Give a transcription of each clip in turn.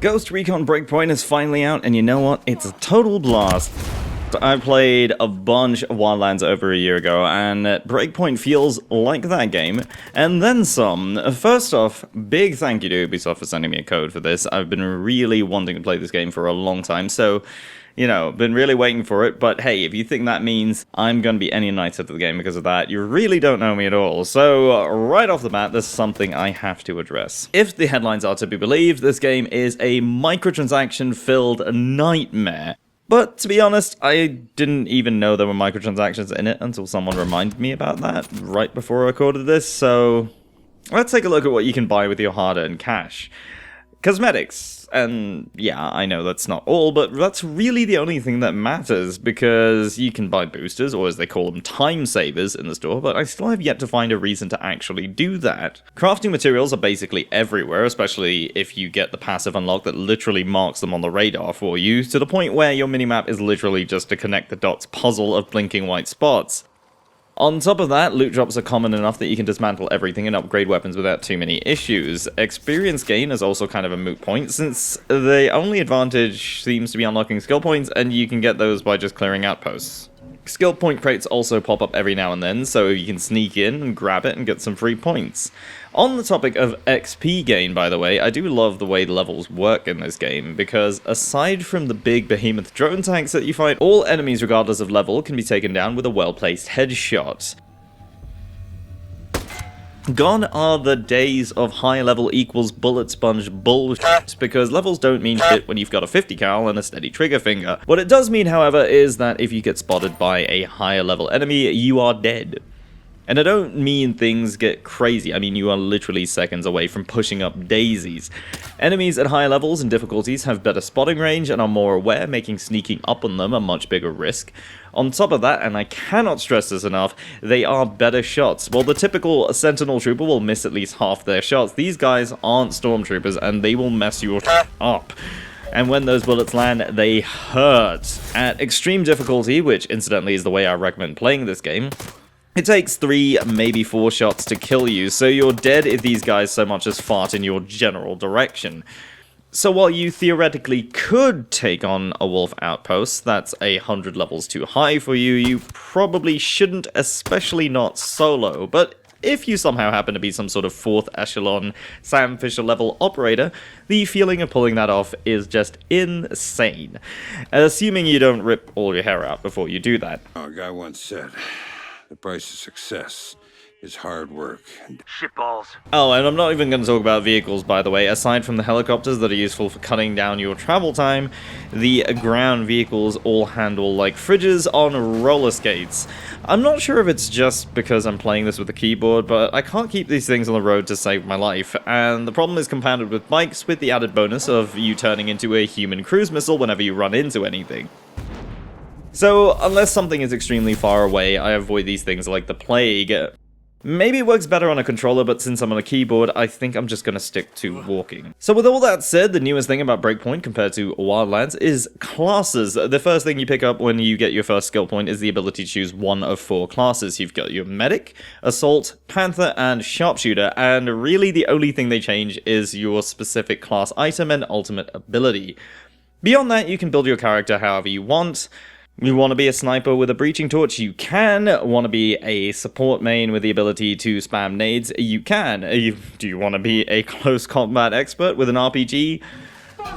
Ghost Recon Breakpoint is finally out, and you know what? It's a total blast. I played a bunch of Wildlands over a year ago, and Breakpoint feels like that game, and then some. First off, big thank you to Ubisoft for sending me a code for this. I've been really wanting to play this game for a long time, so, you know, been really waiting for it, but hey, if you think that means I'm gonna be any nicer to the game because of that, you really don't know me at all. So, right off the bat, this is something I have to address. If the headlines are to be believed, this game is a microtransaction-filled nightmare. But to be honest, I didn't even know there were microtransactions in it until someone reminded me about that right before I recorded this, so let's take a look at what you can buy with your hard-earned cash. Cosmetics, and yeah, I know that's not all, but that's really the only thing that matters, because you can buy boosters, or as they call them, time savers in the store, but I still have yet to find a reason to actually do that. Crafting materials are basically everywhere, especially if you get the passive unlock that literally marks them on the radar for you, to the point where your minimap is literally just a connect the dots puzzle of blinking white spots. On top of that, loot drops are common enough that you can dismantle everything and upgrade weapons without too many issues. Experience gain is also kind of a moot point, since the only advantage seems to be unlocking skill points, and you can get those by just clearing outposts. Skill point crates also pop up every now and then, so you can sneak in and grab it and get some free points. On the topic of XP gain, by the way, I do love the way the levels work in this game, because aside from the big behemoth drone tanks that you fight, all enemies regardless of level can be taken down with a well-placed headshot. Gone are the days of high level equals bullet sponge bullshit, because levels don't mean shit when you've got a 50 cal and a steady trigger finger. What it does mean, however, is that if you get spotted by a higher level enemy, you are dead. And I don't mean things get crazy, I mean you are literally seconds away from pushing up daisies. Enemies at higher levels and difficulties have better spotting range and are more aware, making sneaking up on them a much bigger risk. On top of that, and I cannot stress this enough, they are better shots. While the typical Sentinel Trooper will miss at least half their shots, these guys aren't Stormtroopers and they will mess your up. And when those bullets land, they hurt. At extreme difficulty, which incidentally is the way I recommend playing this game, it takes 3, maybe 4 shots to kill you, so you're dead if these guys so much as fart in your general direction. So while you theoretically could take on a wolf outpost that's 100 levels too high for you, you probably shouldn't, especially not solo, but if you somehow happen to be some sort of 4th echelon Sam Fisher level operator, the feeling of pulling that off is just insane. Assuming you don't rip all your hair out before you do that. A guy once said, the price of success is hard work and shitballs. Oh, and I'm not even going to talk about vehicles, by the way. Aside from the helicopters that are useful for cutting down your travel time, the ground vehicles all handle like fridges on roller skates. I'm not sure if it's just because I'm playing this with a keyboard, but I can't keep these things on the road to save my life, and the problem is compounded with bikes, with the added bonus of you turning into a human cruise missile whenever you run into anything. So, unless something is extremely far away, I avoid these things like the plague. Maybe it works better on a controller, but since I'm on a keyboard, I think I'm just gonna stick to walking. So with all that said, the newest thing about Breakpoint compared to Wildlands is classes. The first thing you pick up when you get your first skill point is the ability to choose one of 4 classes. You've got your Medic, Assault, Panther, and Sharpshooter, and really the only thing they change is your specific class item and ultimate ability. Beyond that, you can build your character however you want. You want to be a sniper with a breaching torch? You can. Want to be a support main with the ability to spam nades? You can. Do you want to be a close combat expert with an RPG?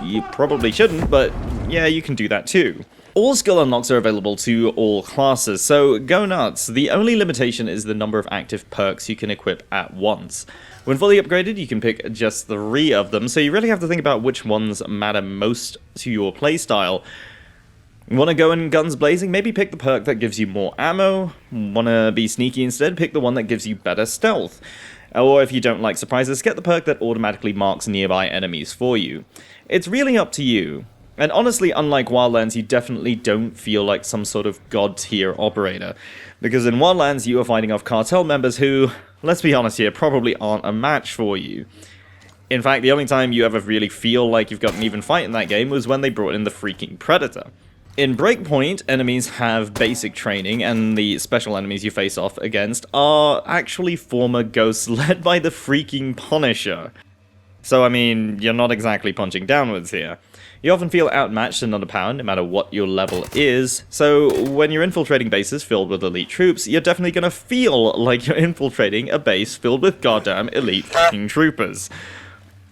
You probably shouldn't, but yeah, you can do that too. All skill unlocks are available to all classes, so go nuts. The only limitation is the number of active perks you can equip at once. When fully upgraded, you can pick just 3 of them, so you really have to think about which ones matter most to your playstyle. Want to go in guns blazing? Maybe pick the perk that gives you more ammo. Want to be sneaky instead? Pick the one that gives you better stealth. Or if you don't like surprises, get the perk that automatically marks nearby enemies for you. It's really up to you. And honestly, unlike Wildlands, you definitely don't feel like some sort of god-tier operator. Because in Wildlands, you are fighting off cartel members who, let's be honest here, probably aren't a match for you. In fact, the only time you ever really feel like you've got an even fight in that game was when they brought in the freaking Predator. In Breakpoint, enemies have basic training, and the special enemies you face off against are actually former ghosts led by the freaking Punisher. So I mean, you're not exactly punching downwards here. You often feel outmatched and underpowered no matter what your level is, so when you're infiltrating bases filled with elite troops, you're definitely gonna feel like you're infiltrating a base filled with goddamn elite fucking troopers.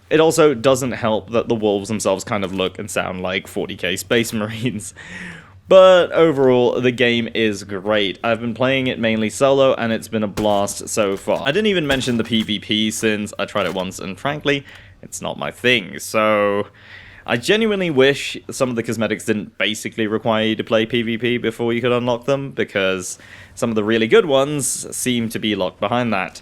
It also doesn't help that the wolves themselves kind of look and sound like 40k Space Marines. But overall, the game is great. I've been playing it mainly solo, and it's been a blast so far. I didn't even mention the PvP since I tried it once, and frankly, it's not my thing, so I genuinely wish some of the cosmetics didn't basically require you to play PvP before you could unlock them, because some of the really good ones seem to be locked behind that.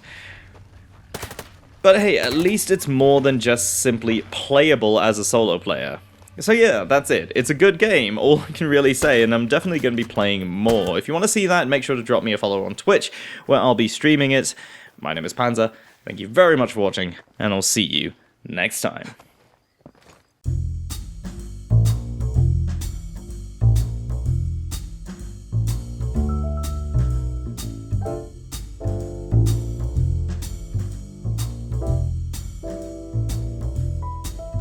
But hey, at least it's more than just simply playable as a solo player. So yeah, that's it. It's a good game, all I can really say, and I'm definitely going to be playing more. If you want to see that, make sure to drop me a follow on Twitch, where I'll be streaming it. My name is Panzer, thank you very much for watching, and I'll see you next time.